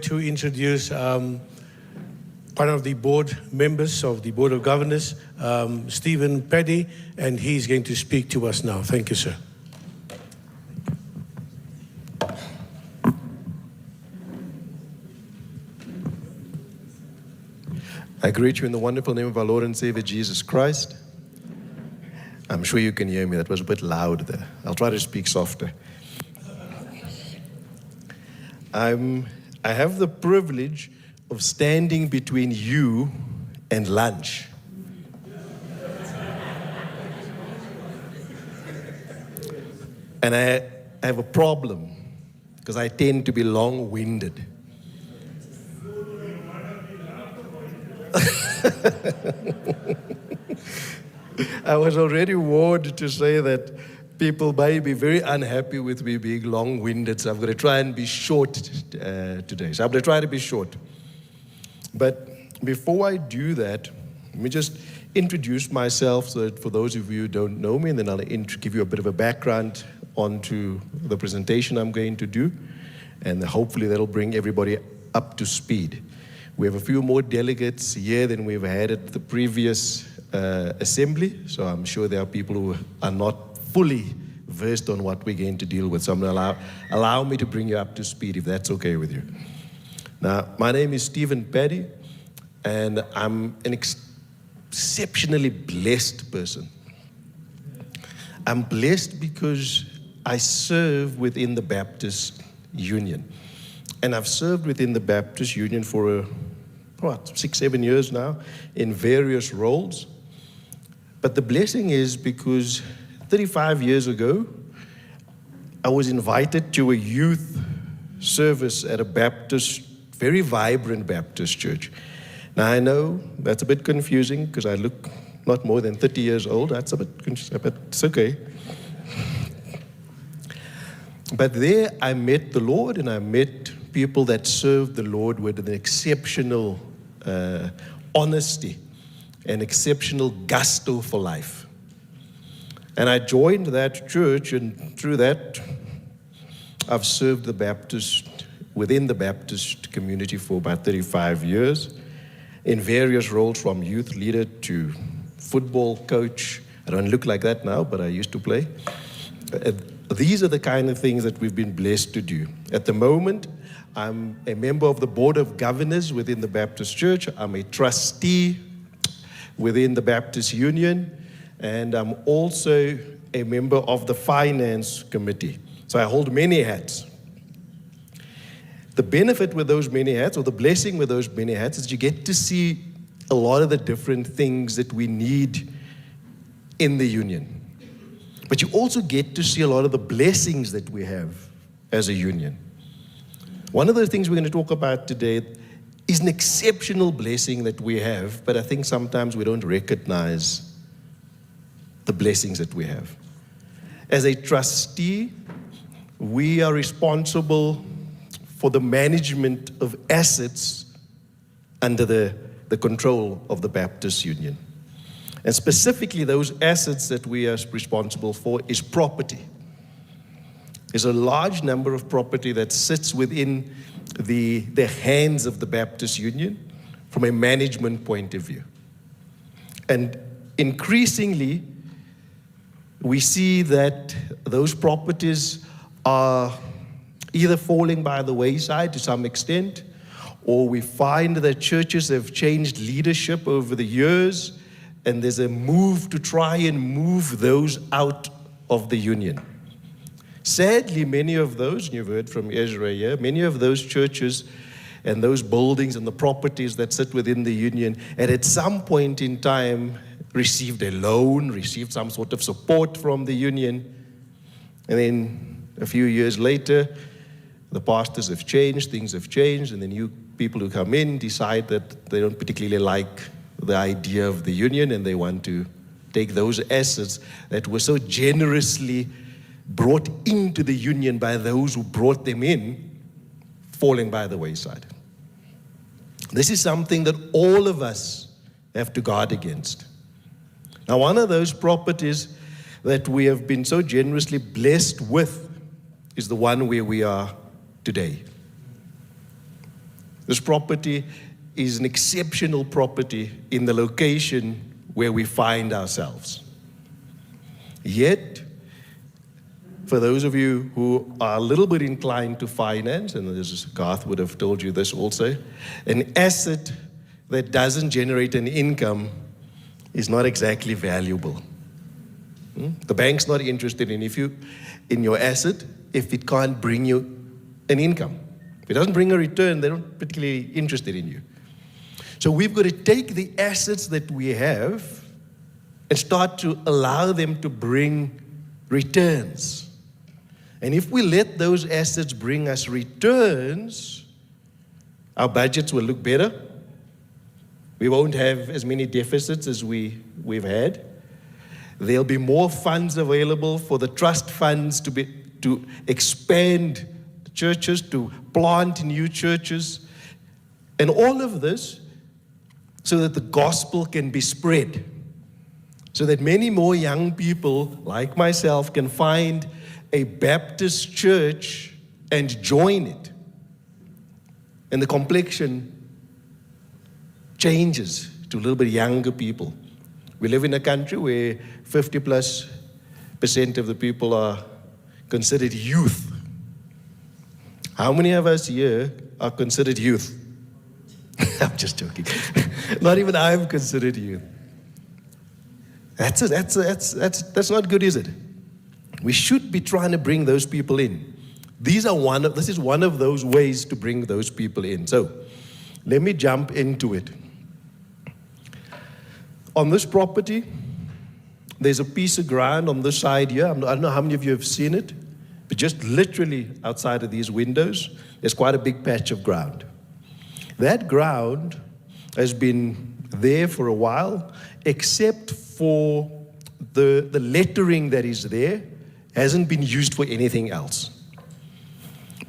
to introduce one of the board members of the Board of Governors, Stephen Paddy, and he's going to speak to us now. Thank you, sir. I greet you in the wonderful name of our Lord and Savior, Jesus Christ. I'm sure you can hear me. That was a bit loud there. I'll try to speak softer. I have the privilege of standing between you and lunch. And I have a problem because I tend to be long-winded. I was already warned to say that people might be very unhappy with me being long-winded, so I'm going to try and be short today. So I'm going to try to be short. But before I do that, let me just introduce myself so that for those of you who don't know me, and then I'll give you a bit of a background onto the presentation I'm going to do, and hopefully that'll bring everybody up to speed. We have a few more delegates here than we've had at the previous assembly, so I'm sure there are people who are not fully versed on what we're going to deal with. So I'm going to allow me to bring you up to speed, if that's okay with you. Now, my name is Stephen Paddy, and I'm an exceptionally blessed person. I'm blessed because I serve within the Baptist Union. And I've served within the Baptist Union for 6-7 years now in various roles. But the blessing is because 35 years ago, I was invited to a youth service at a Baptist, very vibrant Baptist church. Now I know that's a bit confusing because I look not more than 30 years old. That's a bit confusing, but it's okay. But there I met the Lord, and I met people that served the Lord with an exceptional honesty and exceptional gusto for life. And I joined that church, and through that, I've served within the Baptist community for about 35 years in various roles, from youth leader to football coach. I don't look like that now, but I used to play. These are the kind of things that we've been blessed to do. At the moment, I'm a member of the Board of Governors within the Baptist Church. I'm a trustee within the Baptist Union, and I'm also a member of the Finance Committee. So I hold many hats. The benefit with those many hats, or the blessing with those many hats, is you get to see a lot of the different things that we need in the union. But you also get to see a lot of the blessings that we have as a union. One of the things we're going to talk about today is an exceptional blessing that we have, but I think sometimes we don't recognize the blessings that we have. As a trustee, we are responsible for the management of assets under the control of the Baptist Union. And specifically, those assets that we are responsible for is property. There's a large number of property that sits within the hands of the Baptist Union from a management point of view. And increasingly, we see that those properties are either falling by the wayside to some extent, or we find that churches have changed leadership over the years, and there's a move to try and move those out of the union. Sadly, many of those, and you've heard from Ezra here, many of those churches and those buildings and the properties that sit within the union, and at some point in time received a loan, received some sort of support from the union, and then a few years later, the pastors have changed, things have changed, and the new people who come in decide that they don't particularly like the idea of the union, and they want to take those assets that were so generously brought into the union by those who brought them in, falling by the wayside. This is something that all of us have to guard against. Now, one of those properties that we have been so generously blessed with is the one where we are today. This property is an exceptional property in the location where we find ourselves. Yet, for those of you who are a little bit inclined to finance, and this Garth would have told you this also, an asset that doesn't generate an income is not exactly valuable. The bank's not interested in your asset if it can't bring you an income. If it doesn't bring a return, they're not particularly interested in you. So we've got to take the assets that we have and start to allow them to bring returns. And if we let those assets bring us returns, our budgets will look better. We won't have as many deficits as we've had. There'll be more funds available for the trust funds to expand churches, to plant new churches, and all of this so that the gospel can be spread, so that many more young people like myself can find a Baptist church and join it. And the complexion changes to a little bit younger people. We live in a country where 50+% of the people are considered youth. How many of us here are considered youth? I'm just joking. Not even I'm considered youth. That's not good, is it? We should be trying to bring those people in. This is one of those ways to bring those people in. So, let me jump into it. On this property, there's a piece of ground on this side here. I don't know how many of you have seen it, but just literally outside of these windows, there's quite a big patch of ground. That ground has been there for a while, except for the lettering that is there hasn't been used for anything else.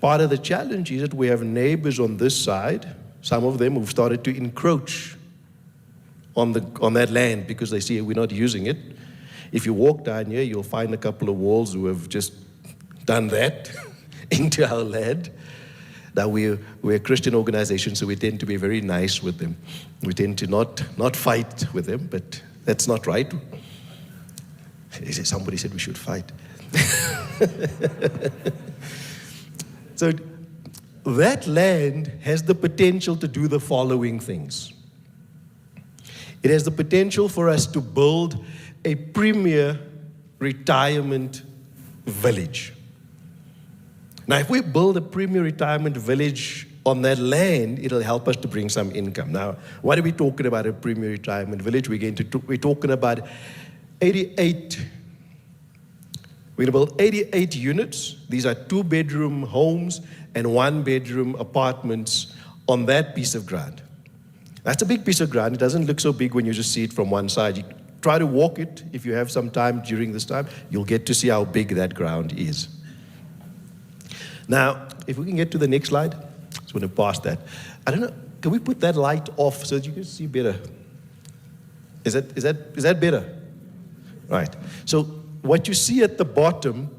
Part of the challenge is that we have neighbors on this side, some of them who've started to encroach on that land because they see we're not using it. If you walk down here, you'll find a couple of walls who have just done that into our land. Now, we're a Christian organization, so we tend to be very nice with them. We tend to not fight with them, but that's not right. Somebody said we should fight. So that land has the potential to do the following things. It has the potential for us to build a premier retirement village. Now, if we build a premier retirement village on that land, it'll help us to bring some income. Now, what are we talking about, a premier retirement village? We're talking about 88. We're going to build 88 units. These are 2-bedroom homes and 1-bedroom apartments on that piece of ground. That's a big piece of ground. It doesn't look so big when you just see it from one side. You try to walk it if you have some time during this time. You'll get to see how big that ground is. Now, if we can get to the next slide. I just want to pass that. I don't know, can we put that light off so that you can see better? Is that better? Right. So what you see at the bottom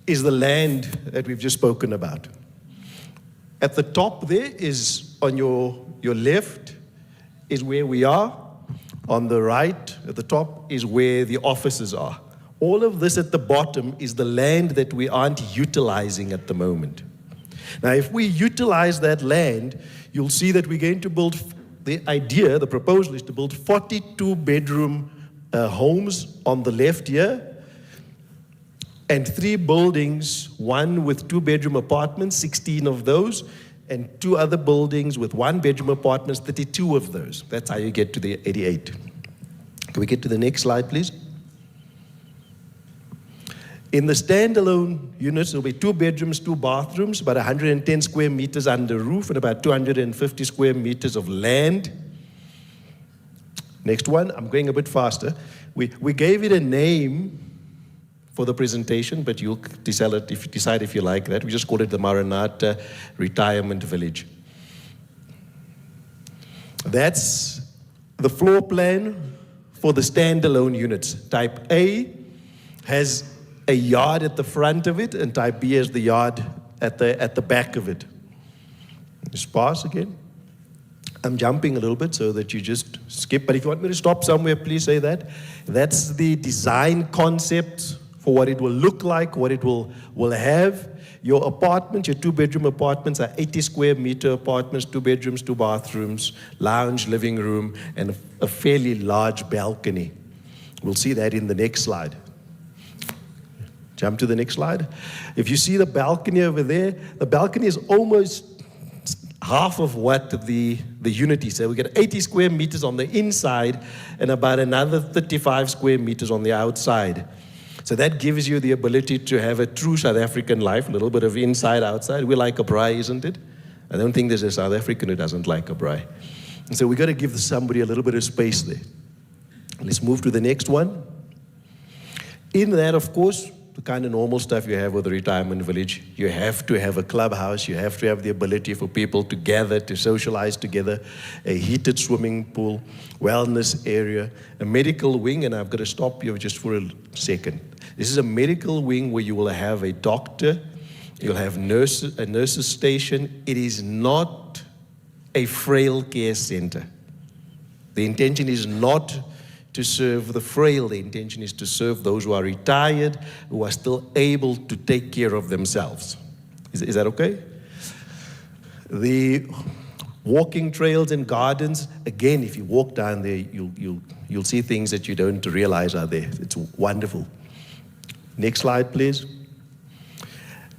is the land that we've just spoken about. At the top there is, on your left, is where we are. On the right, at the top, is where the offices are. All of this at the bottom is the land that we aren't utilizing at the moment. Now, if we utilize that land, you'll see that we're going to build, the proposal is to build 42-bedroom homes on the left here, and 3 buildings, one with 2-bedroom apartments, 16 of those, and 2 other buildings with 1-bedroom apartments, 32 of those. That's how you get to the 88. Can we get to the next slide, please? In the standalone units, there'll be 2 bedrooms, 2 bathrooms, about 110 square meters under roof, and about 250 square meters of land. Next one, I'm going a bit faster. We gave it a name for the presentation, but you'll decide if you like that. We just called it the Maranatha Retirement Village. That's the floor plan for the standalone units. Type A has a yard at the front of it, and type B has the yard at the back of it. Just pass again. I'm jumping a little bit so that you just skip, but if you want me to stop somewhere, please say that. That's the design concept for what it will look like, what it will have. Your apartment, your 2-bedroom apartments are 80 square meter apartments, 2 bedrooms, 2 bathrooms, lounge, living room, and a fairly large balcony. We'll see that in the next slide. Jump to the next slide. If you see the balcony over there, the balcony is almost half of what the unit is. So we get 80 square meters on the inside and about another 35 square meters on the outside. So that gives you the ability to have a true South African life, a little bit of inside, outside. We like a braai, isn't it? I don't think there's a South African who doesn't like a braai. And so we got to give somebody a little bit of space there. Let's move to the next one. In that, of course, the kind of normal stuff you have with a retirement village, you have to have a clubhouse, you have to have the ability for people to gather, to socialize together, a heated swimming pool, wellness area, a medical wing, and I've got to stop you just for a second. This is a medical wing where you will have a doctor, you'll have a nurse's station. It is not a frail care center. The intention is not to serve the frail. The intention is to serve those who are retired, who are still able to take care of themselves. Is that okay? The walking trails and gardens, again, if you walk down there, you'll see things that you don't realize are there. It's wonderful. Next slide, please.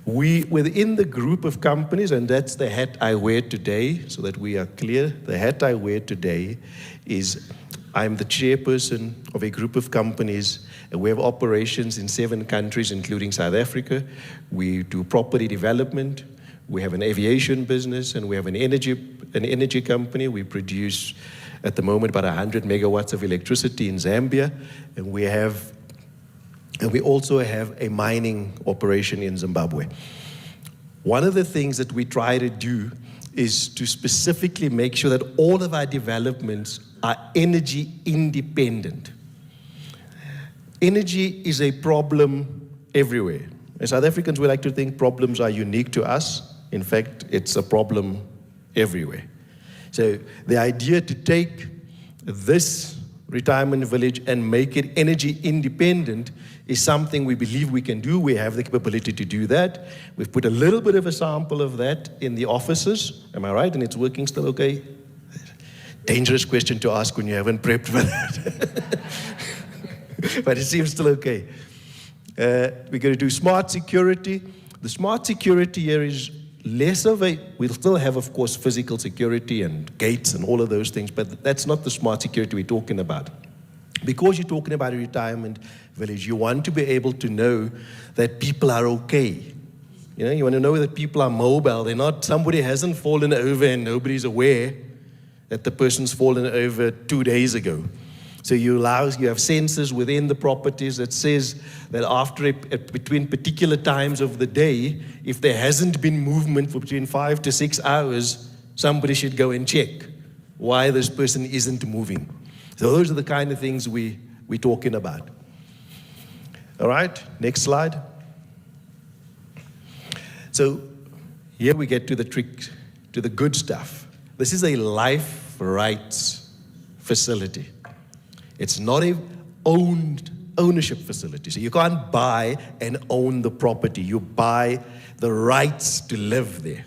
Within the group of companies, and that's the hat I wear today, so that we are clear, the hat I wear today is I'm the chairperson of a group of companies, and we have operations in 7 countries, including South Africa. We do property development, we have an aviation business, and we have an energy company. We produce, at the moment, about 100 megawatts of electricity in Zambia, and we also have a mining operation in Zimbabwe. One of the things that we try to do is to specifically make sure that all of our developments are energy independent. Energy is a problem everywhere. As South Africans, we like to think problems are unique to us. In fact, it's a problem everywhere. So the idea to take this retirement village and make it energy independent is something we believe we can do. We have the capability to do that. We've put a little bit of a sample of that in the offices. Am I right? And it's working still okay? Dangerous question to ask when you haven't prepped for that. But it seems still okay. We're going to do smart security. The smart security here is less of we'll still have, of course, physical security and gates and all of those things, but that's not the smart security we're talking about. Because you're talking about a retirement village, you want to be able to know that people are okay. You know, you want to know that people are mobile. They're not, somebody hasn't fallen over and nobody's aware that the person's fallen over 2 days ago. So you have sensors within the properties that says that after between particular times of the day, if there hasn't been movement for between 5 to 6 hours, somebody should go and check why this person isn't moving. So those are the kind of things we're talking about. All right, next slide. So here we get to the trick, to the good stuff. This is a life rights facility. It's not a ownership facility. So you can't buy and own the property. You buy the rights to live there.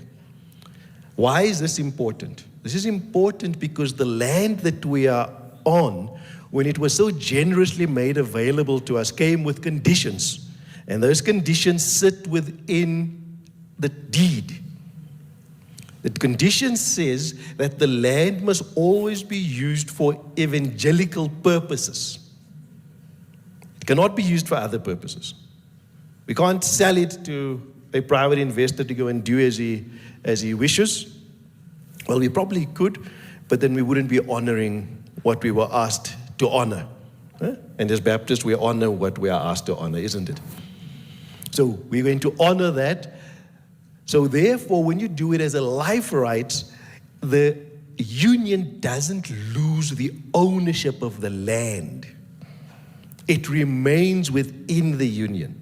Why is this important? This is important because the land that we are on, when it was so generously made available to us, came with conditions. And those conditions sit within the deed. The condition says that the land must always be used for evangelical purposes. It cannot be used for other purposes. We can't sell it to a private investor to go and do as he wishes. Well, we probably could, but then we wouldn't be honoring what we were asked to honor. And as Baptists, we honor what we are asked to honor, isn't it? So we're going to honor that. So therefore, when you do it as a life rights, the union doesn't lose the ownership of the land. It remains within the union.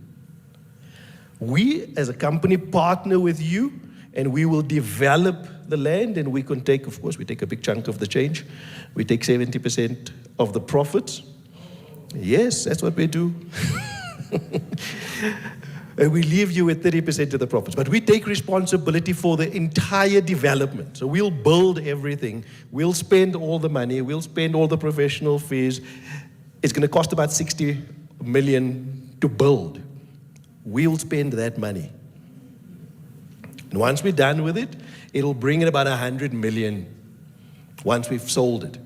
We, as a company, partner with you, and we will develop the land, and we can take, of course, we take a big chunk of the change. We take 70% of the profits. Yes, that's what we do. And we leave you with 30% of the profits. But we take responsibility for the entire development. So we'll build everything. We'll spend all the money. We'll spend all the professional fees. It's going to cost about 60 million to build. We'll spend that money. And once we're done with it, it'll bring in about 100 million once we've sold it.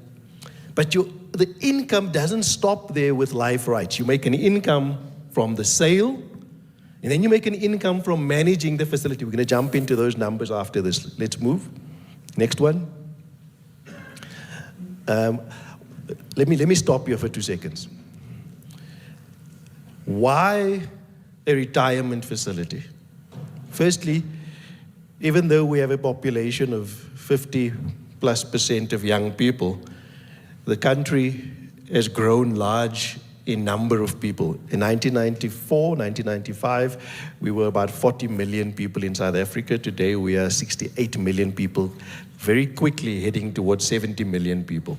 But the income doesn't stop there with life rights. You make an income from the sale, and then you make an income from managing the facility. We're going to jump into those numbers after this. Let's move. Next one. Let me stop you for 2 seconds. Why a retirement facility? Firstly, even though we have a population of 50+% of young people, the country has grown large in number of people. In 1994, 1995, we were about 40 million people in South Africa. Today, we are 68 million people, very quickly heading towards 70 million people.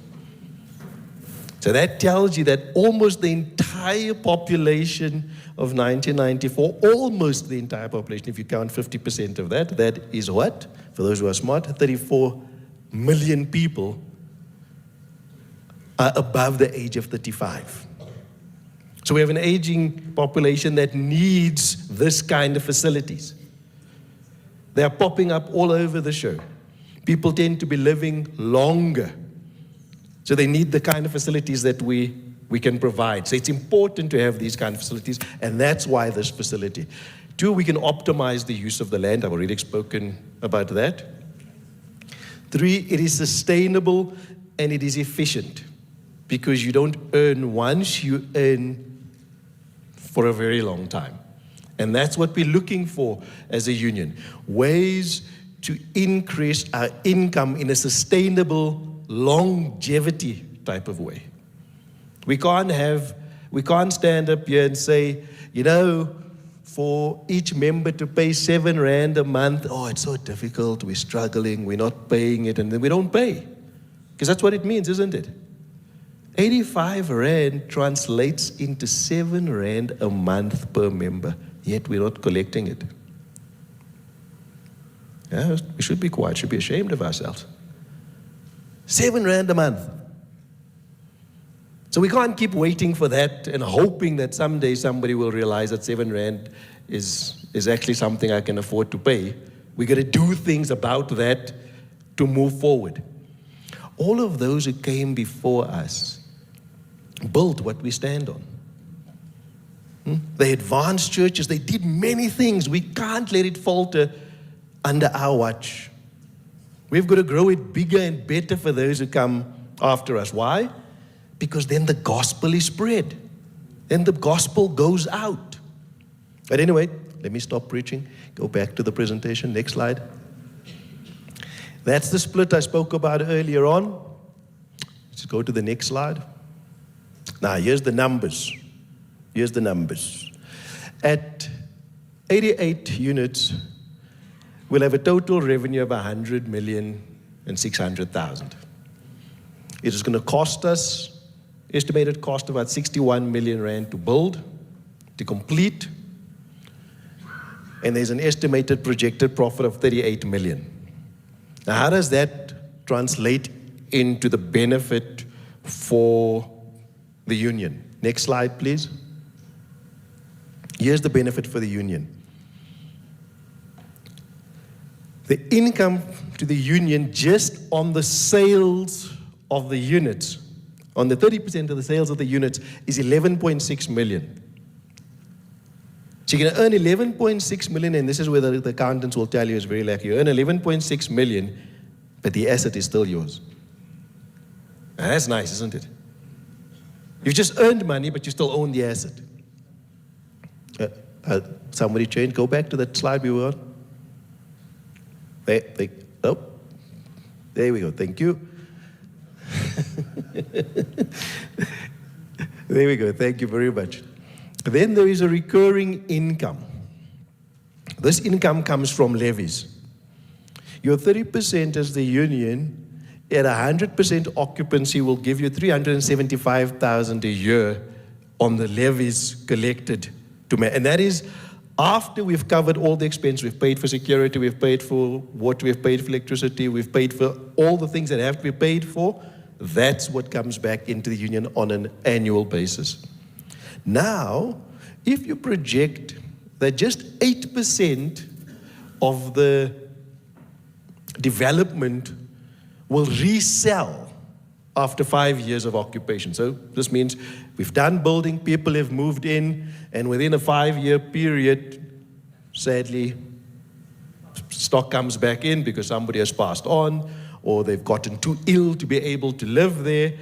So that tells you that almost the entire population of 1994, almost the entire population, if you count 50% of that, that is what? For those who are smart, 34 million people are above the age of 35. So we have an aging population that needs this kind of facilities. They are popping up all over the show. People tend to be living longer. So they need the kind of facilities that we can provide. So it's important to have these kind of facilities, and that's why this facility. 2, we can optimize the use of the land. I've already spoken about that. 3, it is sustainable and it is efficient, because you don't earn once, you earn for a very long time. And that's what we're looking for as a union. Ways to increase our income in a sustainable, longevity type of way. We can't stand up here and say, for each member to pay 7 rand a month, oh, it's so difficult, we're struggling, we're not paying it, and then we don't pay. Because that's what it means, isn't it? 85 rand translates into 7 rand a month per member, yet we're not collecting it. Yeah, we should be quiet, should be ashamed of ourselves. 7 rand a month. So we can't keep waiting for that and hoping that someday somebody will realize that 7 rand is actually something I can afford to pay. We got to do things about that to move forward. All of those who came before us built what we stand on. They advanced churches. They did many things. We can't let it falter under our watch. We've got to grow it bigger and better for those who come after us. Why? Because then the gospel is spread. Then the gospel goes out. But anyway, let me stop preaching. Go back to the presentation. Next slide. That's the split I spoke about earlier on. Let's go to the next slide. Now, here's the numbers. Here's the numbers. At 88 units, we'll have a total revenue of 100,600,000. It is going to cost us, estimated cost about 61 million rand to build, to complete. And there's an estimated projected profit of 38 million. Now, how does that translate into the benefit for the union? Next slide, please. Here's the benefit for the union. The income to the union just on the sales of the units, on the 30% of the sales of the units, is 11.6 million. So you're going to earn 11.6 million, and this is where the accountants will tell you it's very lucky. You earn 11.6 million, but the asset is still yours. Now, that's nice, isn't it? You've just earned money, but you still own the asset. Somebody change. Go back to that slide we were on. There we go. Thank you. There we go. Thank you very much. Then there is a recurring income. This income comes from levies. Your 30% as the union at 100% occupancy will give you 375,000 a year on the levies collected and that is after we've covered all the expense. We've paid for security, we've paid for water, we've paid for electricity, we've paid for all the things that have to be paid for. That's what comes back into the union on an annual basis. Now, if you project that just 8% of the development will resell after 5 years of occupation. So this means we've done building, people have moved in, and within a 5-year period, sadly, stock comes back in because somebody has passed on, or they've gotten too ill to be able to live there.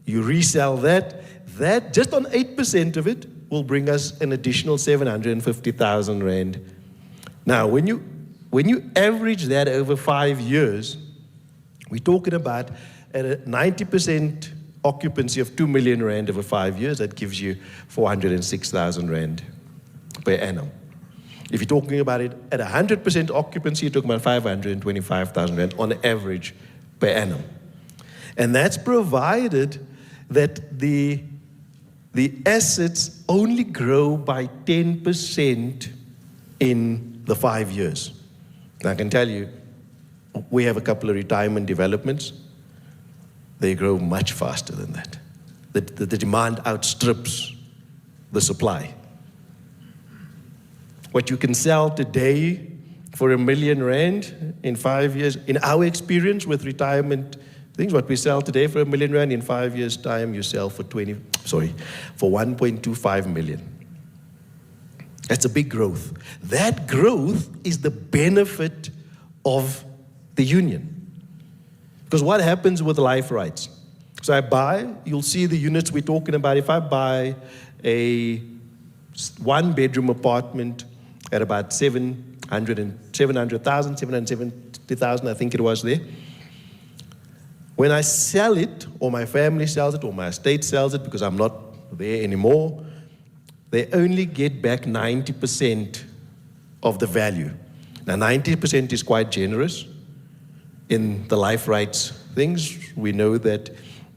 You resell that. That, just on 8% of it, will bring us an additional 750,000 rand. Now, when you average that over 5 years, we're talking about at a 90% occupancy of 2 million rand over 5 years, that gives you 406,000 rand per annum. If you're talking about it at 100% occupancy, you're talking about 525,000 rand on average per annum. And that's provided that the assets only grow by 10% in the 5 years. Now, I can tell you, we have a couple of retirement developments. They grow much faster than that. The demand outstrips the supply. What you can sell today for 1 million rand in 5 years, in our experience with retirement things, what we sell today for 1 million rand, in 5 years' time, you sell for 1.25 million. That's a big growth. That growth is the benefit of the union. Because what happens with life rights? So I buy, you'll see the units we're talking about. If I buy a 1-bedroom apartment at about 770,000, I think it was there. When I sell it, or my family sells it, or my estate sells it, because I'm not there anymore, they only get back 90% of the value. Now, 90% is quite generous. In the life rights things, we know that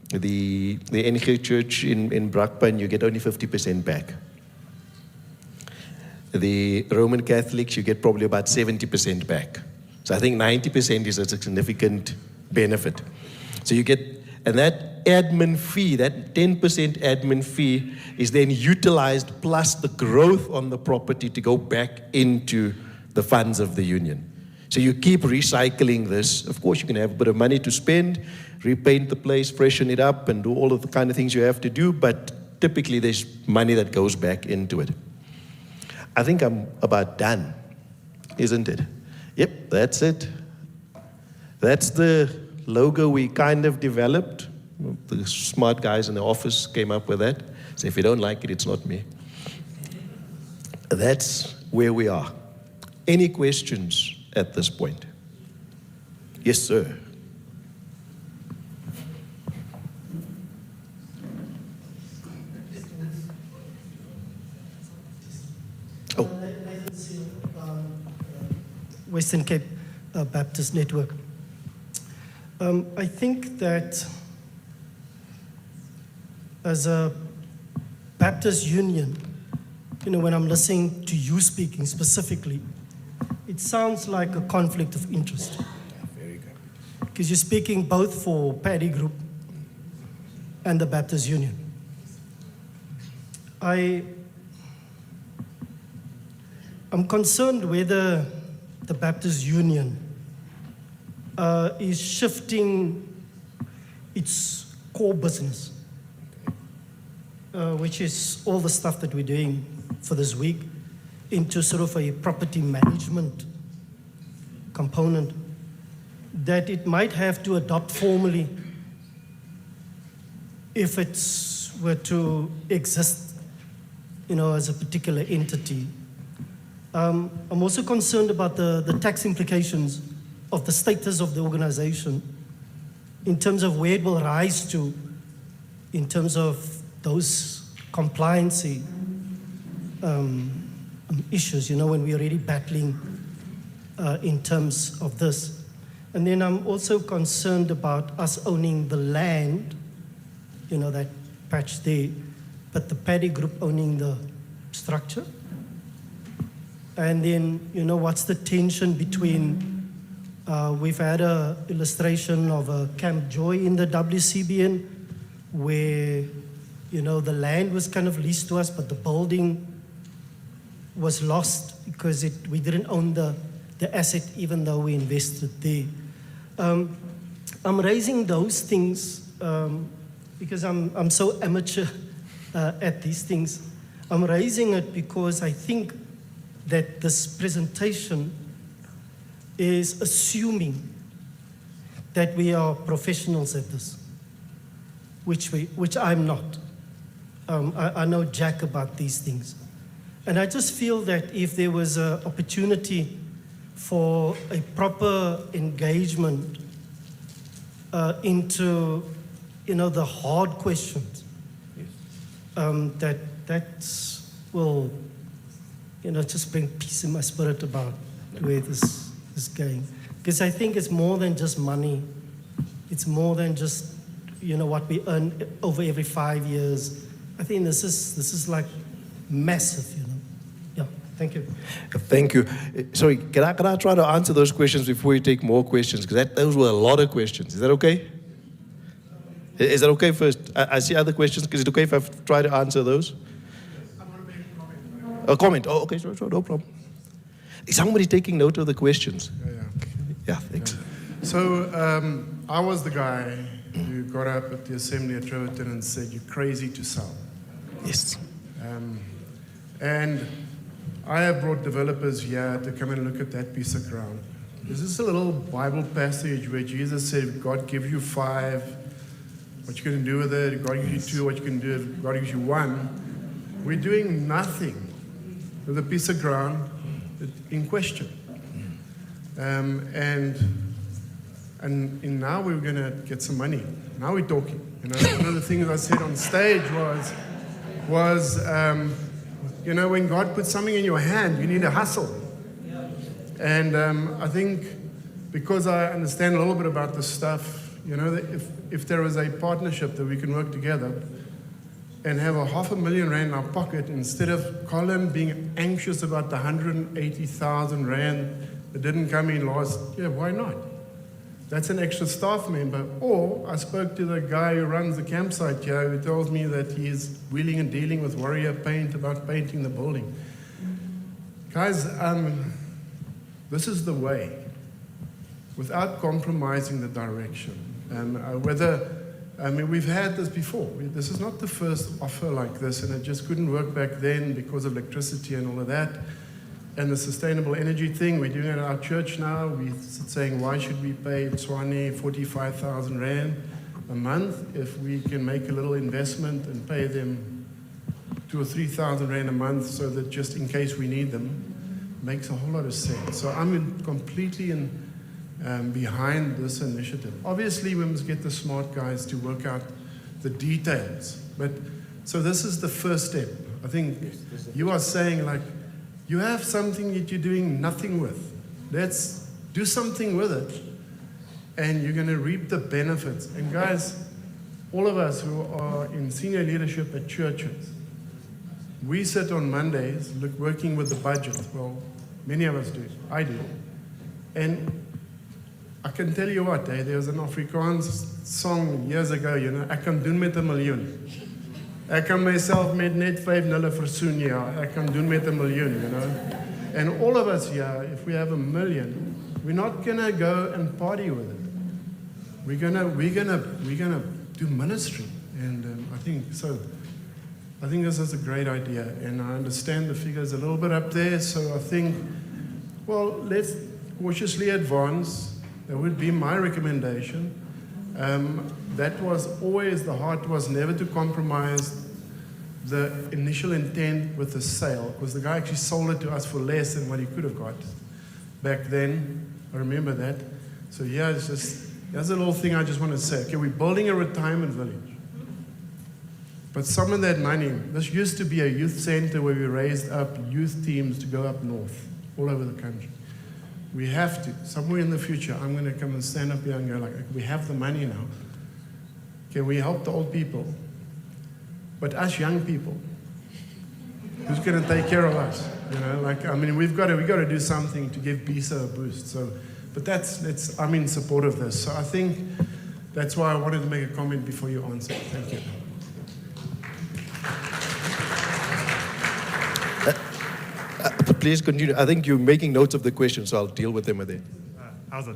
the NG Church in Brakpan, you get only 50% back. The Roman Catholics, you get probably about 70% back. So I think 90% is a significant benefit. So you get, and that admin fee, that 10% admin fee is then utilized plus the growth on the property to go back into the funds of the union. So you keep recycling this. Of course, you can have a bit of money to spend, repaint the place, freshen it up, and do all of the kind of things you have to do, but typically there's money that goes back into it. I think I'm about done, isn't it? Yep, that's it. That's the logo we kind of developed. The smart guys in the office came up with that. So if you don't like it, it's not me. That's where we are. Any questions at this point? Yes, sir. Oh. Western Cape Baptist Network. I think that as a Baptist union, when I'm listening to you speaking specifically, it sounds like a conflict of interest. Very good. Because you're speaking both for Paddy Group and the Baptist Union. I'm concerned whether the Baptist Union is shifting its core business, which is all the stuff that we're doing for this week, into sort of a property management component that it might have to adopt formally if it were to exist, as a particular entity. I'm also concerned about the tax implications of the status of the organization in terms of where it will rise to in terms of those compliancy issues, when we're already battling in terms of this. And then I'm also concerned about us owning the land, you know, that patch there, but the Paddy Group owning the structure. And then, you know, what's the tension between, we've had an illustration of a Camp Joy in the WCBN where, you know, the land was kind of leased to us, but the building was lost because we didn't own the asset even though we invested there. I'm raising those things because I'm so amateur at these things. I'm raising it because I think that this presentation is assuming that we are professionals at this, which I'm not. I know Jack about these things. And I just feel that if there was an opportunity for a proper engagement into, you know, the hard questions, that will, you know, just bring peace in my spirit about where this is going. Because I think it's more than just money. It's more than just, you know, what we earn over every 5 years. I think this is like massive, you know. Yeah, thank you. Thank you. Sorry, can I try to answer those questions before you take more questions? Because those were a lot of questions. Is that okay? Is that okay first? I see other questions. Is it okay if I try to answer those? I want to make a comment. A comment? Oh, okay, sure, no problem. Is somebody taking note of the questions? Yeah, thanks. Yeah. So I was the guy who got up at the assembly at Treverton and said, "You're crazy to sell." Yes. And I have brought developers here to come and look at that piece of ground. This is a little Bible passage where Jesus said, God gives you 5, what you going to do with it? God gives you 2, what you can do with it? God gives you 1. We're doing nothing with a piece of ground in question. And now we're going to get some money. Now we're talking. You know, one of the things I said on stage was you know, when God puts something in your hand, you need to hustle. And I think because I understand a little bit about this stuff, you know, that if there is a partnership that we can work together and have a R500,000 in our pocket, instead of Colin being anxious about the 180,000 rand that didn't come in last year, why not? That's an extra staff member. Or I spoke to the guy who runs the campsite here who tells me that he's wheeling and dealing with Warrior Paint about painting the building. Guys, this is the way, without compromising the direction. We've had this before. This is not the first offer like this, and it just couldn't work back then because of electricity and all of that. And the sustainable energy thing, we're doing it at our church now. We're saying, why should we pay Tswane 45,000 Rand a month if we can make a little investment and pay them 2,000 or 3,000 Rand a month so that just in case we need them, makes a whole lot of sense. So I'm completely behind this initiative. Obviously, we must get the smart guys to work out the details. But so this is the first step. I think you are saying, like, you have something that you're doing nothing with. Let's do something with it, and you're going to reap the benefits. And guys, all of us who are in senior leadership at churches, we sit on Mondays working with the budget. Well, many of us do. I do. And I can tell you what, there was an Afrikaans song years ago, you know, ek kan doen met 'n miljoen. Ek kan myself met net 5 nulle versoen, ja. Ek kan doen met 'n miljoen, you know. And all of us here, if we have 1 million, we're not gonna go and party with it. We're gonna do ministry, and I think this is a great idea, and I understand the figures a little bit up there. So I think, well, let's cautiously advance. That would be my recommendation. That was always, the heart was never to compromise the initial intent with the sale, because the guy actually sold it to us for less than what he could have got back then. I remember that. So yeah, that's a little thing I just want to say. Okay, we're building a retirement village. But some of that money, this used to be a youth center where we raised up youth teams to go up north, all over the country. We have to. Somewhere in the future, I'm going to come and stand up here and go like, we have the money now. Can we help the old people? But us young people, who's going to take care of us? You know, like, I mean, we've got to do something to give BUSA a boost. So, but I'm in support of this. So I think that's why I wanted to make a comment before you answer. Thank you. Please continue. I think you're making notes of the question, so I'll deal with them at the end. How's it?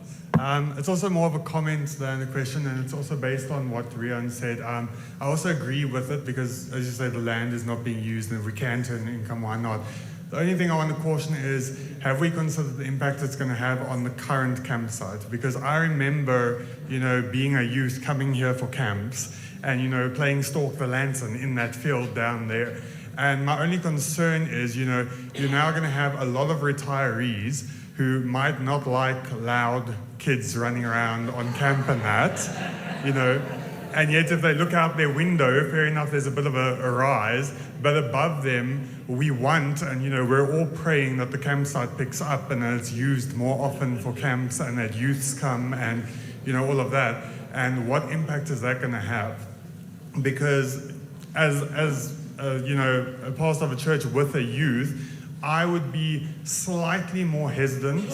It's also more of a comment than a question, and it's also based on what Rian said. I also agree with it because, as you say, the land is not being used, and if we can turn income, why not? The only thing I want to caution is, have we considered the impact it's going to have on the current campsite? Because I remember, you know, being a youth coming here for camps and, you know, playing Stalk the Lantern in that field down there. And my only concern is, you know, you're now going to have a lot of retirees who might not like loud kids running around on camp and that, you know. And yet if they look out their window, fair enough, there's a bit of a rise, but above them, we want, and you know, we're all praying that the campsite picks up and that it's used more often for camps and that youths come and, you know, all of that. And what impact is that going to have? Because as you know, a pastor of a church with a youth, I would be slightly more hesitant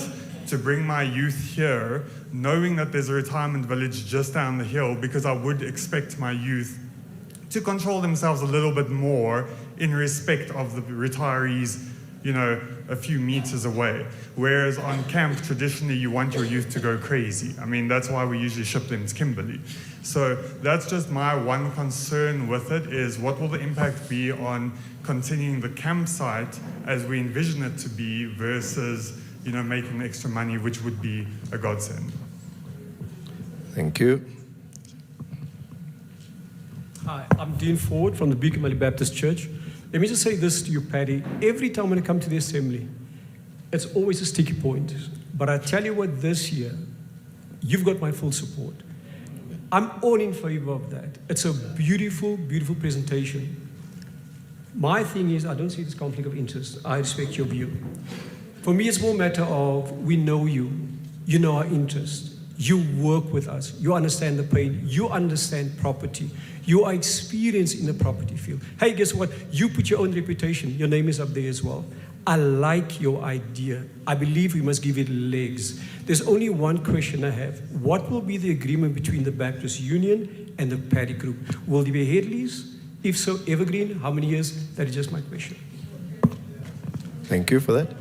to bring my youth here, knowing that there's a retirement village just down the hill, because I would expect my youth to control themselves a little bit more in respect of the retirees, you know, a few meters away. Whereas on camp, traditionally, you want your youth to go crazy. I mean, that's why we usually ship them to Kimberley. So that's just my one concern with it, is what will the impact be on continuing the campsite as we envision it to be versus, you know, making extra money, which would be a godsend. Thank you. Hi, I'm Dean Ford from the Beacon Valley Baptist Church. Let me just say this to you, Paddy. Every time when I come to the assembly, it's always a sticky point. But I tell you what, this year, you've got my full support. I'm all in favor of that. It's a beautiful, beautiful presentation. My thing is, I don't see this conflict of interest. I respect your view. For me, it's more a matter of, we know you. You know our interest. You work with us. You understand the pain. You understand property. You are experienced in the property field. Hey, guess what? You put your own reputation. Your name is up there as well. I like your idea. I believe we must give it legs. There's only one question I have. What will be the agreement between the Baptist Union and the Paddy Group? Will there be a head lease? If so, evergreen? How many years? That is just my question. Thank you for that.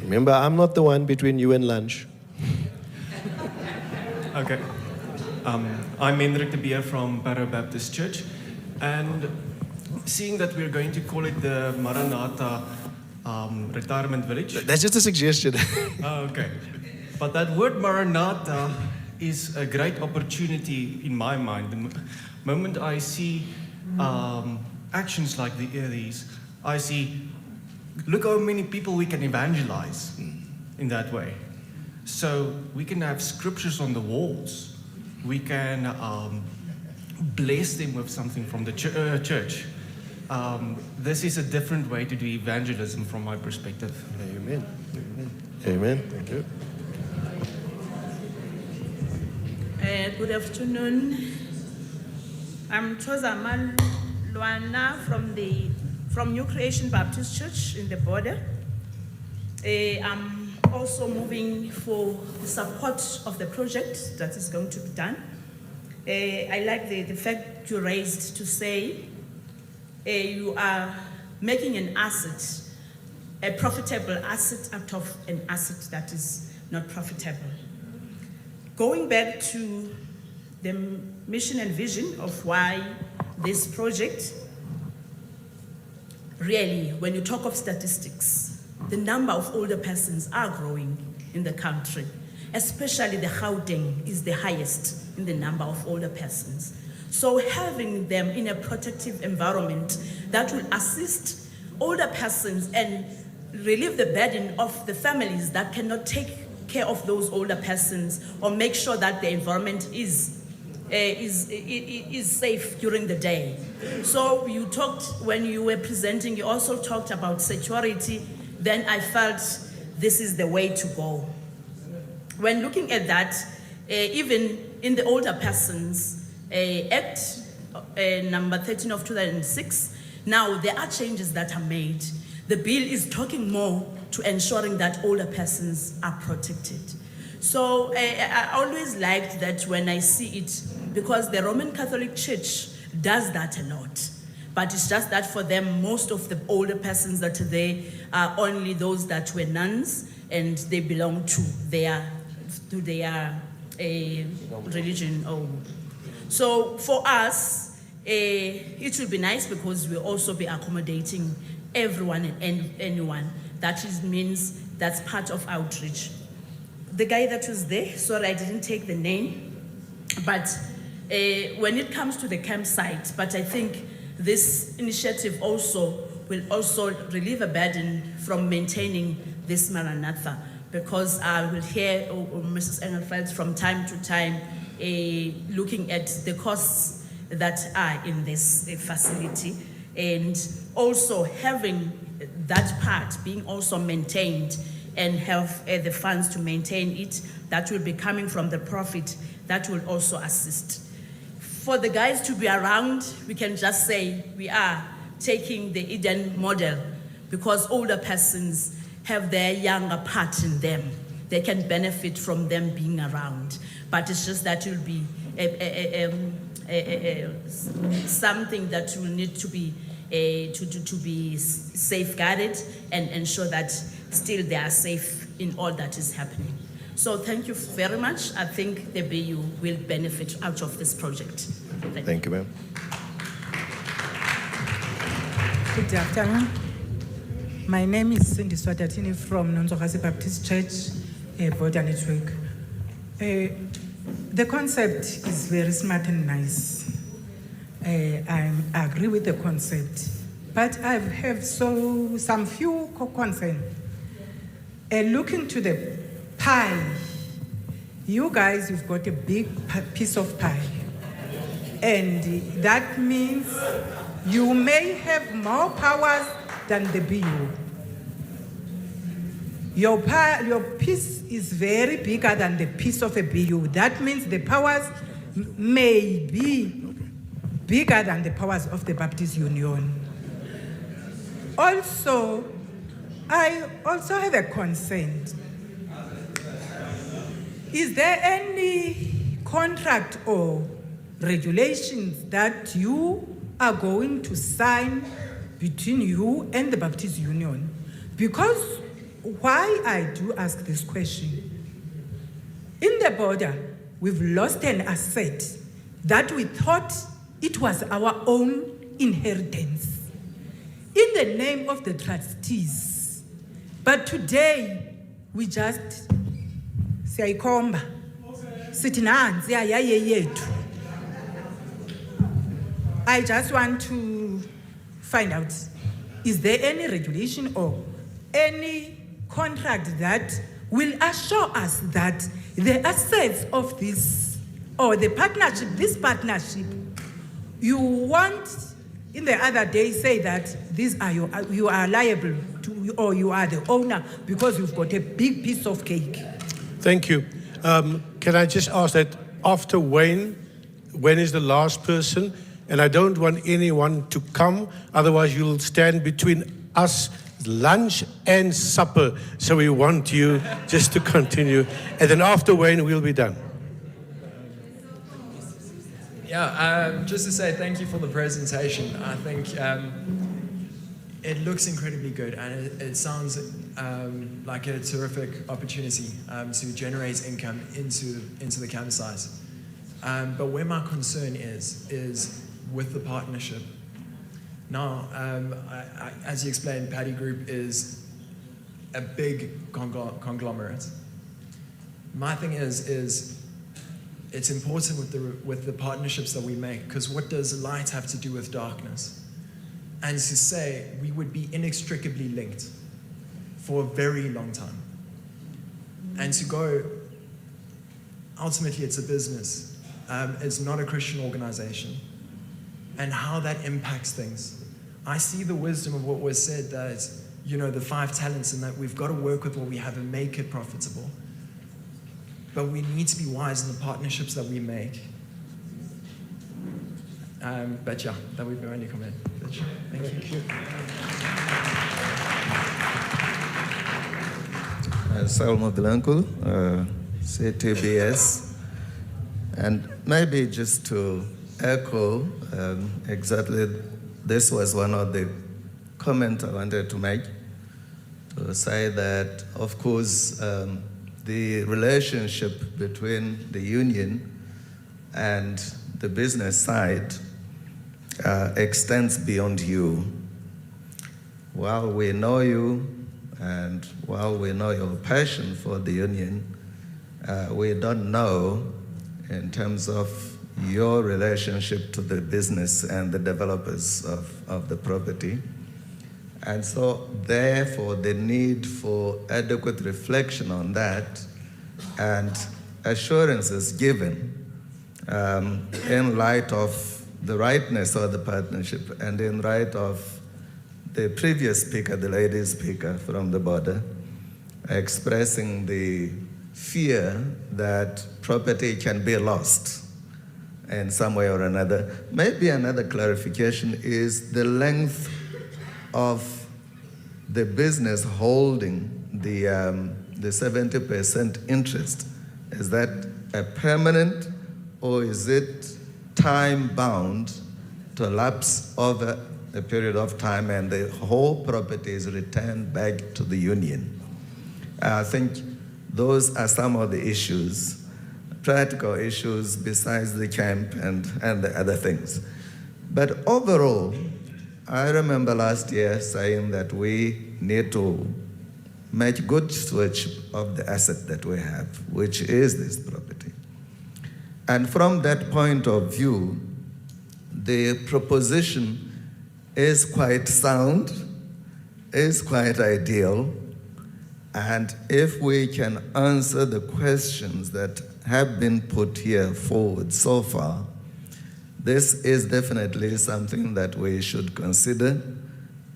Remember, I'm not the one between you and lunch. Okay. I'm Hendrik de Beer from Barrow Baptist Church. And seeing that we're going to call it the Maranatha Retirement Village. That's just a suggestion. Oh, okay. But that word Maranatha is a great opportunity in my mind. The moment I see actions like these, I see, look how many people we can evangelize in that way. So we can have scriptures on the walls. We can bless them with something from the church. This is a different way to do evangelism from my perspective. Amen. Amen. Thank you. Good afternoon. I'm Choza Malwana from New Creation Baptist Church in the border. I'm also moving for the support of the project that is going to be done. I like the fact you raised to say you are making an asset, a profitable asset out of an asset that is not profitable. Going back to the mission and vision of why this project, really, when you talk of statistics, the number of older persons are growing in the country, especially the Gauteng is the highest in the number of older persons. So having them in a protective environment that will assist older persons and relieve the burden of the families that cannot take care of those older persons or make sure that the environment is is safe during the day. So you talked, when you were presenting, you also talked about security. Then I felt this is the way to go. When looking at that, even in the Older Persons Act number 13 of 2006, now there are changes that are made. The bill is talking more to ensuring that older persons are protected. So I always liked that when I see it, because the Roman Catholic Church does that a lot. But it's just that for them, most of the older persons that are there are only those that were nuns, and they belong to their religion. So for us, it will be nice because we'll also be accommodating everyone and anyone. That means that's part of outreach. The guy that was there, sorry I didn't take the name, but when it comes to the campsite, but I think this initiative also will also relieve a burden from maintaining this Maranatha, because I will hear Mrs. Engelfeld from time to time looking at the costs that are in this facility, and also having that part being also maintained and have the funds to maintain it, that will be coming from the profit, that will also assist. For the guys to be around, we can just say we are taking the Eden model, because older persons have their younger part in them. They can benefit from them being around. But it's just that it will be something that will need to be safeguarded and ensure that still they are safe in all that is happening. So thank you very much. I think the BU will benefit out of this project. Thank you, ma'am. Good afternoon. My name is Cindy Swatatini from Nonzokasi Baptist Church, Border Network. The concept is very smart and nice. I agree with the concept, but I have some few concerns. Looking to the pie, you guys, you've got a big piece of pie, and that means you may have more powers than the BU. Your piece is very bigger than the piece of a BU. That means the powers may be bigger than the powers of the Baptist Union. Also, I also have a concern. Is there any contract or regulations that you are going to sign between you and the Baptist Union? Because why I do ask this question, in the border, we've lost an asset that we thought it was our own inheritance in the name of the trustees. But today, we just siyayikhomba sithi nansi yethu. I just want to find out, is there any regulation or any contract that will assure us that the assets of this, or the partnership, this partnership, you won't in the other day say that these are you are liable to, or you are the owner because you've got a big piece of cake. Thank you. Can I just ask that after Wayne, when is the last person? And I don't want anyone to come, otherwise you'll stand between us, lunch and supper. So we want you just to continue. And then after Wayne, we'll be done. Yeah, just to say thank you for the presentation. I think it looks incredibly good, and it sounds like a terrific opportunity to generate income into the campsite. But where my concern is with the partnership. Now, as you explained, Paddy Group is a big conglomerate. My thing is it's important with the partnerships that we make, because what does light have to do with darkness? And to say we would be inextricably linked for a very long time. And to go, ultimately it's a business. is not a Christian organization, and how that impacts things. I see the wisdom of what was said, that, you know, the 5 talents, and that we've got to work with what we have and make it profitable. But we need to be wise in the partnerships that we make. But yeah, that would be my only comment. Thank you. Salmo Blanco, CTBS. And maybe just to echo exactly, this was one of the comments I wanted to make, to say that, of course, the relationship between the union and the business side extends beyond you. While we know you, and while we know your passion for the union, we don't know in terms of your relationship to the business and the developers of the property. And so therefore the need for adequate reflection on that and assurances given in light of the rightness of the partnership and in light of the previous speaker, the lady speaker from the border, expressing the fear that property can be lost in some way or another. Maybe another clarification is the length of the business holding the 70% interest. Is that a permanent, or is it time-bound to lapse over a period of time and the whole property is returned back to the union? I think those are some of the issues, practical issues besides the camp and the other things. But overall, I remember last year saying that we need to make good stewardship of the asset that we have, which is this property. And from that point of view, the proposition is quite sound, is quite ideal, and if we can answer the questions that have been put here forward so far, this is definitely something that we should consider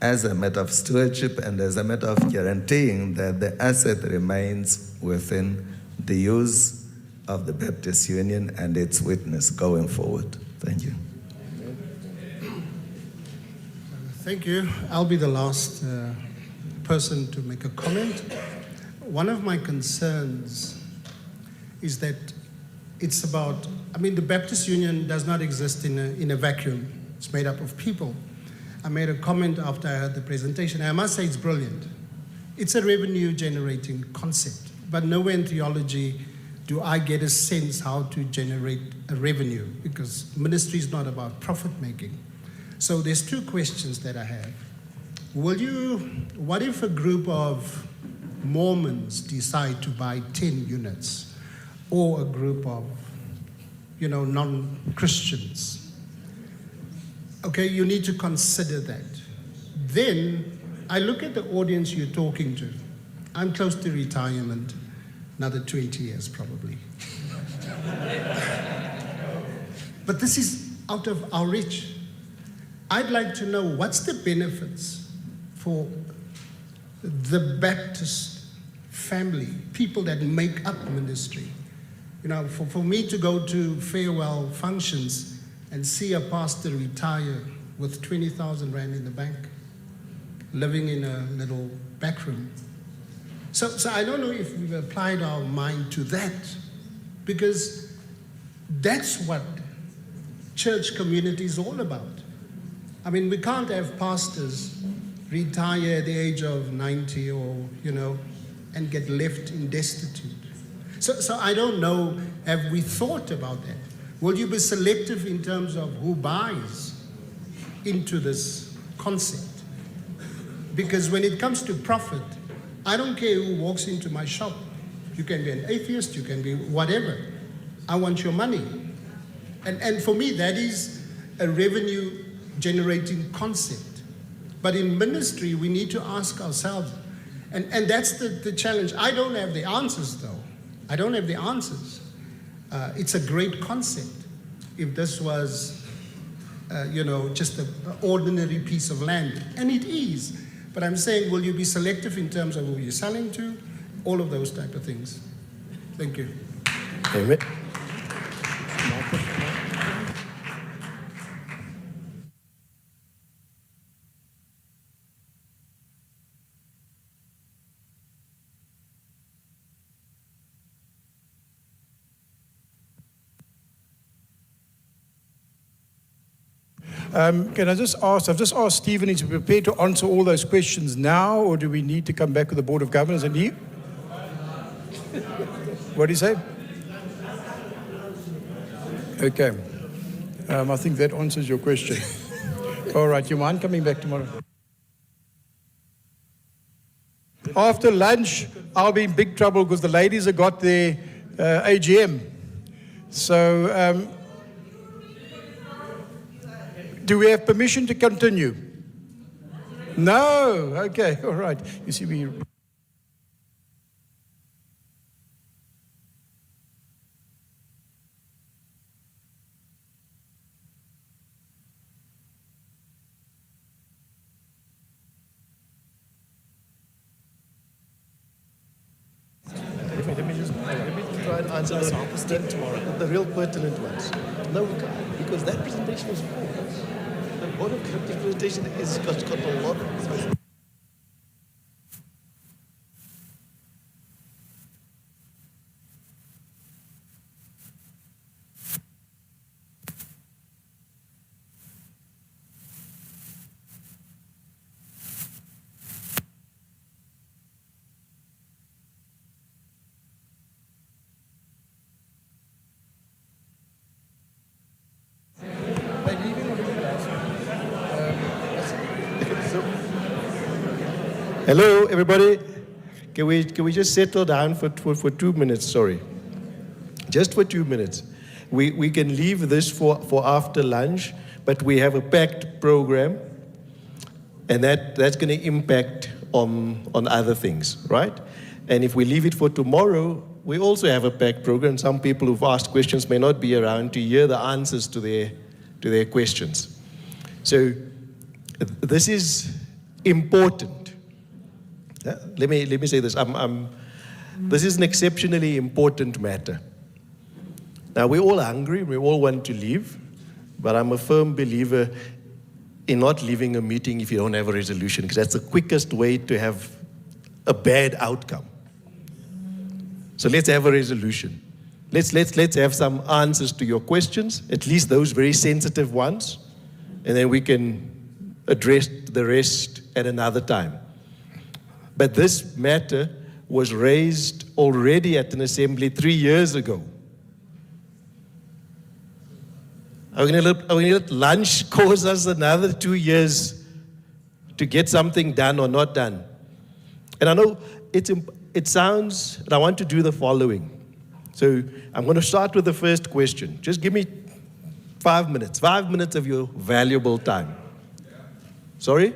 as a matter of stewardship and as a matter of guaranteeing that the asset remains within the use of the Baptist Union and its witness going forward. Thank you. Thank you. I'll be the last person to make a comment. One of my concerns is that it's about, the Baptist Union does not exist in a vacuum. It's made up of people. I made a comment after I heard the presentation. I must say it's brilliant. It's a revenue-generating concept, but nowhere in theology do I get a sense how to generate a revenue, because ministry is not about profit-making. So there's 2 questions that I have. What if a group of Mormons decide to buy 10 units, or a group of, non-Christians? Okay, you need to consider that. Then I look at the audience you're talking to. I'm close to retirement, another 20 years probably. But this is out of our reach. I'd like to know what's the benefits for the Baptist family, people that make up ministry. For me to go to farewell functions and see a pastor retire with 20,000 rand in the bank, living in a little back room. So I don't know if we've applied our mind to that, because that's what church community is all about. We can't have pastors retire at the age of 90 or, and get left in destitute. So I don't know, have we thought about that? Will you be selective in terms of who buys into this concept? Because when it comes to profit, I don't care who walks into my shop. You can be an atheist, you can be whatever. I want your money. And for me, that is a revenue-generating concept. But in ministry, we need to ask ourselves, and that's the challenge. I don't have the answers, though. I don't have the answers. It's a great concept. if this was, just an ordinary piece of land. And it is. But I'm saying, will you be selective in terms of who you're selling to? All of those type of things. Thank you. Amen. Can I just ask, I've just asked Stephen, is he prepared to answer all those questions now, or do we need to come back with the Board of Governors and you? What do you say? Okay. I think that answers your question. All right, you mind coming back tomorrow? After lunch, I'll be in big trouble because the ladies have got their AGM. So, do we have permission to continue? No? Okay, all right. You see, we... Let me try and answer the real pertinent ones. No, we can't, because that presentation was poor. The Board of Collective presentation has got a lot of... Hello, everybody. Can we just settle down for 2 minutes? Sorry. Just for 2 minutes. We can leave this for after lunch, but we have a packed program, and that's going to impact on other things, right? And if we leave it for tomorrow, we also have a packed program. Some people who've asked questions may not be around to hear the answers to their questions. So this is important. Let me say this. This is an exceptionally important matter. Now, we're all hungry. We all want to leave. But I'm a firm believer in not leaving a meeting if you don't have a resolution, because that's the quickest way to have a bad outcome. So let's have a resolution. Let's have some answers to your questions, at least those very sensitive ones, and then we can address the rest at another time. But this matter was raised already at an assembly 3 years ago. Are we going to let lunch cause us another 2 years to get something done or not done? And I know it sounds, and I want to do the following. So I'm going to start with the first question. Just give me 5 minutes of your valuable time. Sorry?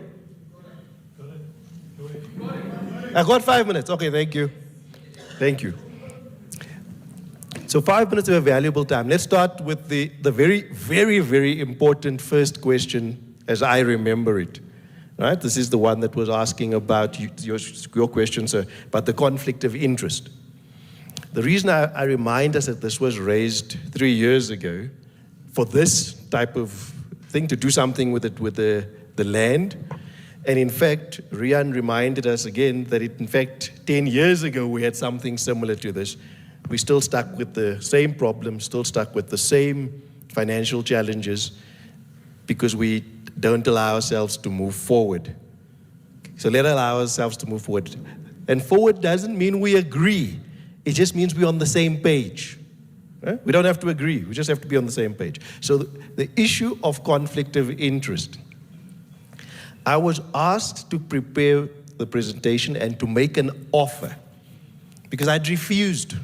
I got 5 minutes. Okay, thank you. Thank you. So 5 minutes of a valuable time. Let's start with the very, very, very important first question as I remember it. Right? This is the one that was asking about your questions about the conflict of interest. The reason I remind us that this was raised 3 years ago for this type of thing, to do something with it, with the land. And in fact, Rian reminded us again that in fact, 10 years ago, we had something similar to this. We're still stuck with the same problems, still stuck with the same financial challenges, because we don't allow ourselves to move forward. So let's allow ourselves to move forward. And forward doesn't mean we agree. It just means we're on the same page. Right? We don't have to agree. We just have to be on the same page. So the issue of conflict of interest. I was asked to prepare the presentation and to make an offer, because I'd refused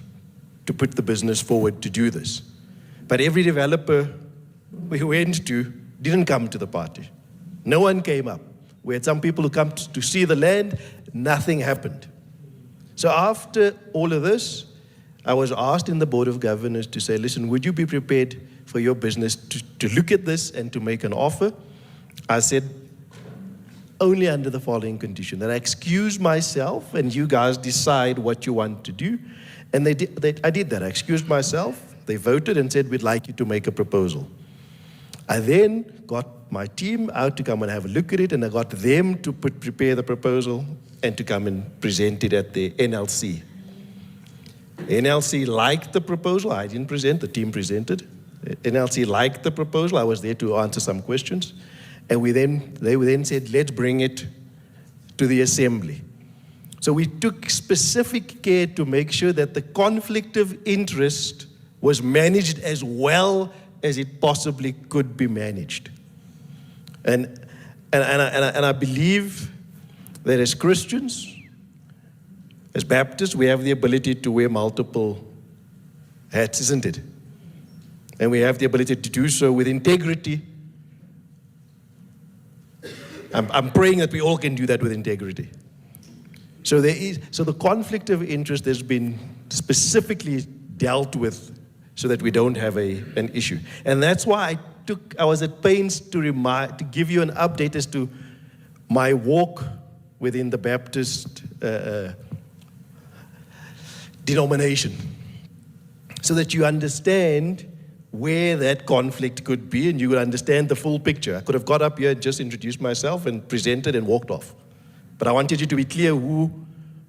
to put the business forward to do this. But every developer we went to didn't come to the party. No one came up. We had some people who come to see the land. Nothing happened. So after all of this, I was asked in the Board of Governors to say, listen, would you be prepared for your business to look at this and to make an offer? I said, only under the following condition, that I excuse myself and you guys decide what you want to do. And I did that. I excused myself. They voted and said, we'd like you to make a proposal. I then got my team out to come and have a look at it, and I got them to prepare the proposal and to come and present it at the NLC. NLC liked the proposal. I didn't present, the team presented. NLC liked the proposal. I was there to answer some questions. And they then said, let's bring it to the assembly. So we took specific care to make sure that the conflict of interest was managed as well as it possibly could be managed. And I believe that as Christians, as Baptists, we have the ability to wear multiple hats, isn't it? And we have the ability to do so with integrity. I'm praying that we all can do that with integrity. So the conflict of interest has been specifically dealt with so that we don't have an issue. And that's why I was at pains to give you an update as to my walk within the Baptist denomination, so that you understand where that conflict could be and you will understand the full picture. I could have got up here and just introduced myself and presented and walked off. But I wanted you to be clear who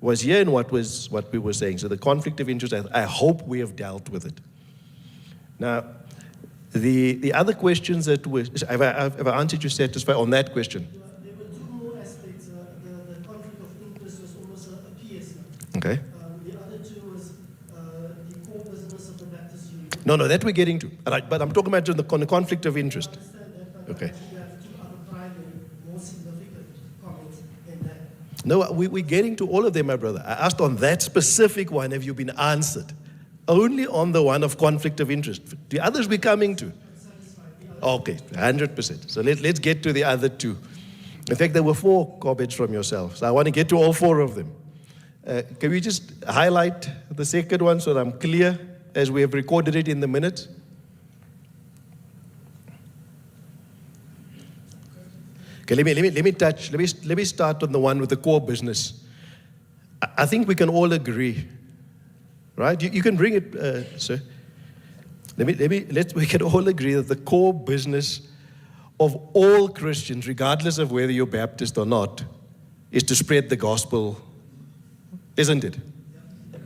was here and what we were saying. So the conflict of interest, I hope we have dealt with it. Now, the other questions that were, have I answered you satisfied on that question? There were two more aspects. The conflict of interest was almost a PS. Okay. The other two was the core business of the Baptist Union. No, that we're getting to. All right, but I'm talking about the conflict of interest. I understand that, but Okay. you have two other primary, more significant comments than that. No, we're getting to all of them, my brother. I asked on that specific one, have you been answered? Only on the one of conflict of interest. The others we're coming to. Okay, 100%. So let's get to the other two. In fact, there were 4 comments from yourself. So I want to get to all 4 of them. Can we just highlight the second one so that I'm clear as we have recorded it in the minutes? Okay, let me start on the one with the core business. I think we can all agree, right? You can bring it, sir. We can all agree that the core business of all Christians, regardless of whether you're Baptist or not, is to spread the gospel, isn't it?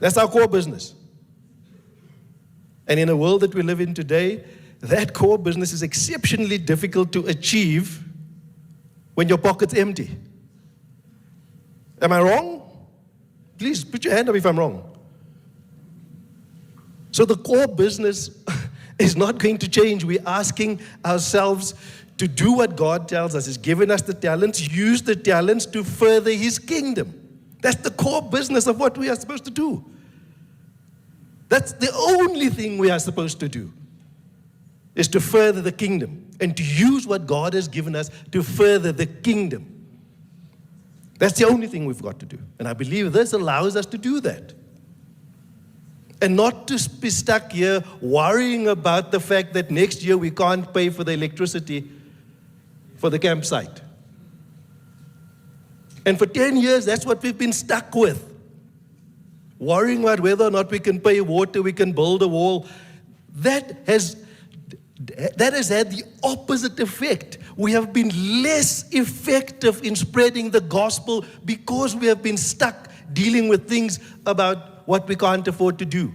That's our core business. And in a world that we live in today, that core business is exceptionally difficult to achieve when your pocket's empty. Am I wrong? Please put your hand up if I'm wrong. So the core business is not going to change. We're asking ourselves to do what God tells us. He's given us the talents, use the talents to further His kingdom. That's the core business of what we are supposed to do. That's the only thing we are supposed to do, is to further the kingdom and to use what God has given us to further the kingdom. That's the only thing we've got to do. And I believe this allows us to do that. And not to be stuck here worrying about the fact that next year we can't pay for the electricity for the campsite. And for 10 years, that's what we've been stuck with. Worrying about whether or not we can pay water, we can build a wall. That has had the opposite effect. We have been less effective in spreading the gospel because we have been stuck dealing with things about what we can't afford to do.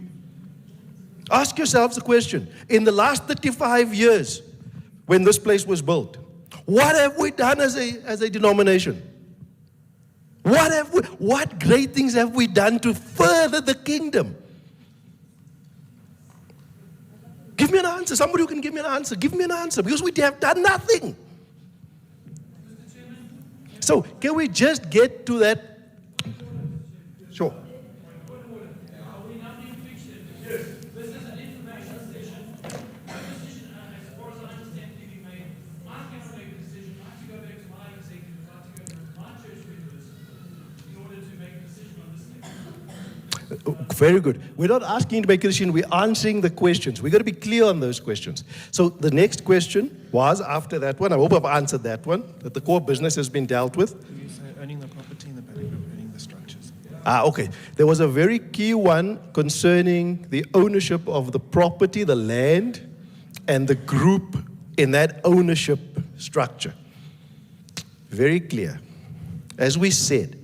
Ask yourselves a question. In the last 35 years, when this place was built, what have we done as a denomination? What great things have we done to further the kingdom? Give me an answer. Somebody who can give me an answer. Give me an answer, because we have done nothing. So can we just get to that? Sure. Very good. We're not asking you to make a decision, we're answering the questions. We've got to be clear on those questions. So the next question was after that one. I hope I've answered that one, that the core business has been dealt with. You say owning the property in the Paddy Group, owning the structures. Okay. There was a very key one concerning the ownership of the property, the land, and the group in that ownership structure. Very clear. As we said,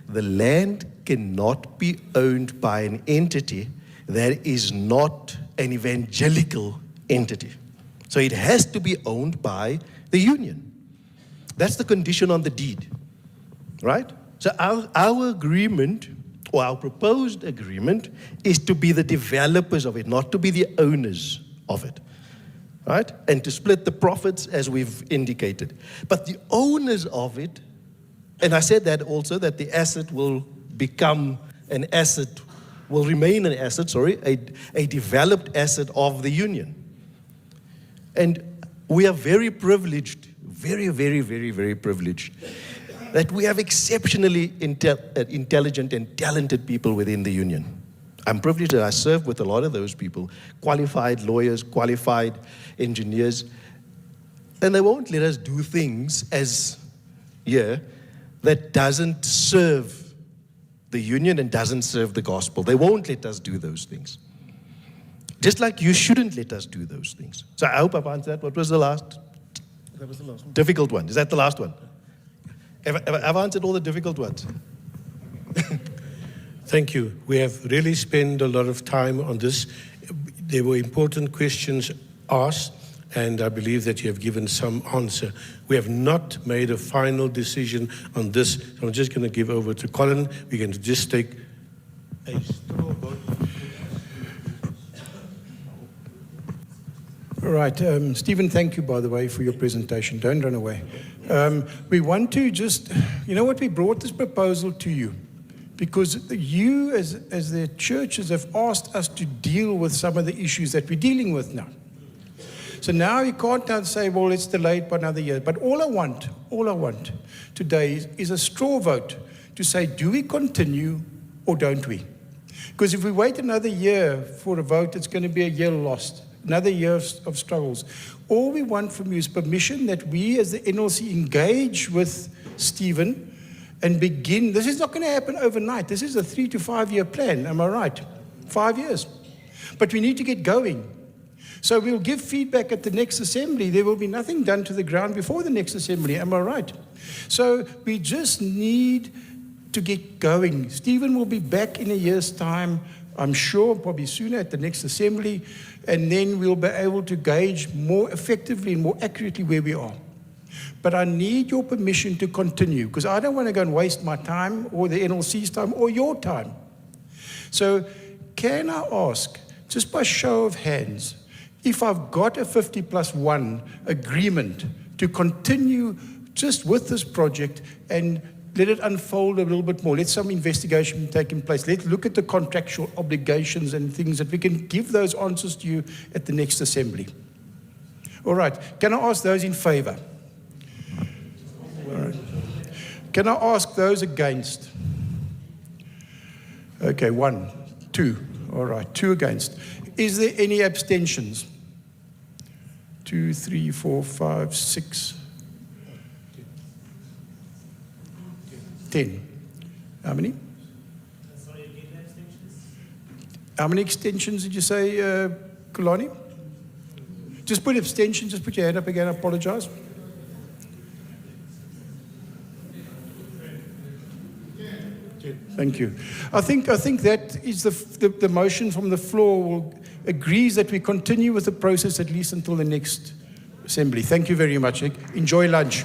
the land cannot be owned by an entity that is not an evangelical entity. So it has to be owned by the union. That's the condition on the deed, right? So our agreement, or our proposed agreement, is to be the developers of it, not to be the owners of it, right? And to split the profits as we've indicated. But the owners of it, and I said that also, that the asset will become an asset, will remain an asset, a developed asset of the union. And we are very privileged, very, very, very, very privileged, that we have exceptionally intelligent and talented people within the union. I'm privileged that I serve with a lot of those people, qualified lawyers, qualified engineers, and they won't let us do things as that doesn't serve the union and doesn't serve the gospel. They won't let us do those things. Just like you shouldn't let us do those things. So I hope I've answered that. What was the last? That was the last one. Difficult one. Is that the last one? I've answered all the difficult ones. Thank you. We have really spent a lot of time on this. There were important questions asked, and I believe that you have given some answer. We have not made a final decision on this. So I'm just going to give over to Colin. We're going to just take a straw vote. All right. Stephen, thank you, by the way, for your presentation. Don't run away. We want to just, you know what, we brought this proposal to you because you, as the churches, have asked us to deal with some of the issues that we're dealing with now. So now you can't now say, well, let's delay it by another year. But all I want today is a straw vote to say, do we continue or don't we? Because if we wait another year for a vote, it's going to be a year lost, another year of struggles. All we want from you is permission that we as the NLC engage with Stephen and begin. This is not going to happen overnight. This is a 3 to 5 year plan. Am I right? 5 years. But we need to get going. So we'll give feedback at the next assembly. There will be nothing done to the ground before the next assembly. Am I right? So we just need to get going. Stephen will be back in a year's time, I'm sure, probably sooner at the next assembly, and then we'll be able to gauge more effectively and more accurately where we are. But I need your permission to continue, because I don't want to go and waste my time or the NLC's time or your time. So can I ask, just by show of hands, if I've got a 50+1 agreement to continue just with this project and let it unfold a little bit more, let some investigation take place, let's look at the contractual obligations and things that we can give those answers to you at the next assembly. All right, can I ask those in favor? All right. Can I ask those against? Okay, 1, 2, all right, 2 against. Is there any abstentions? 2, 3, 4, 5, 6, 10. How many? Sorry, again, abstentions? How many extensions did you say, Kulani? Just put abstention, just put your hand up again, I apologize. Thank you. I think that is the motion from the floor agrees that we continue with the process at least until the next assembly. Thank you very much. Enjoy lunch.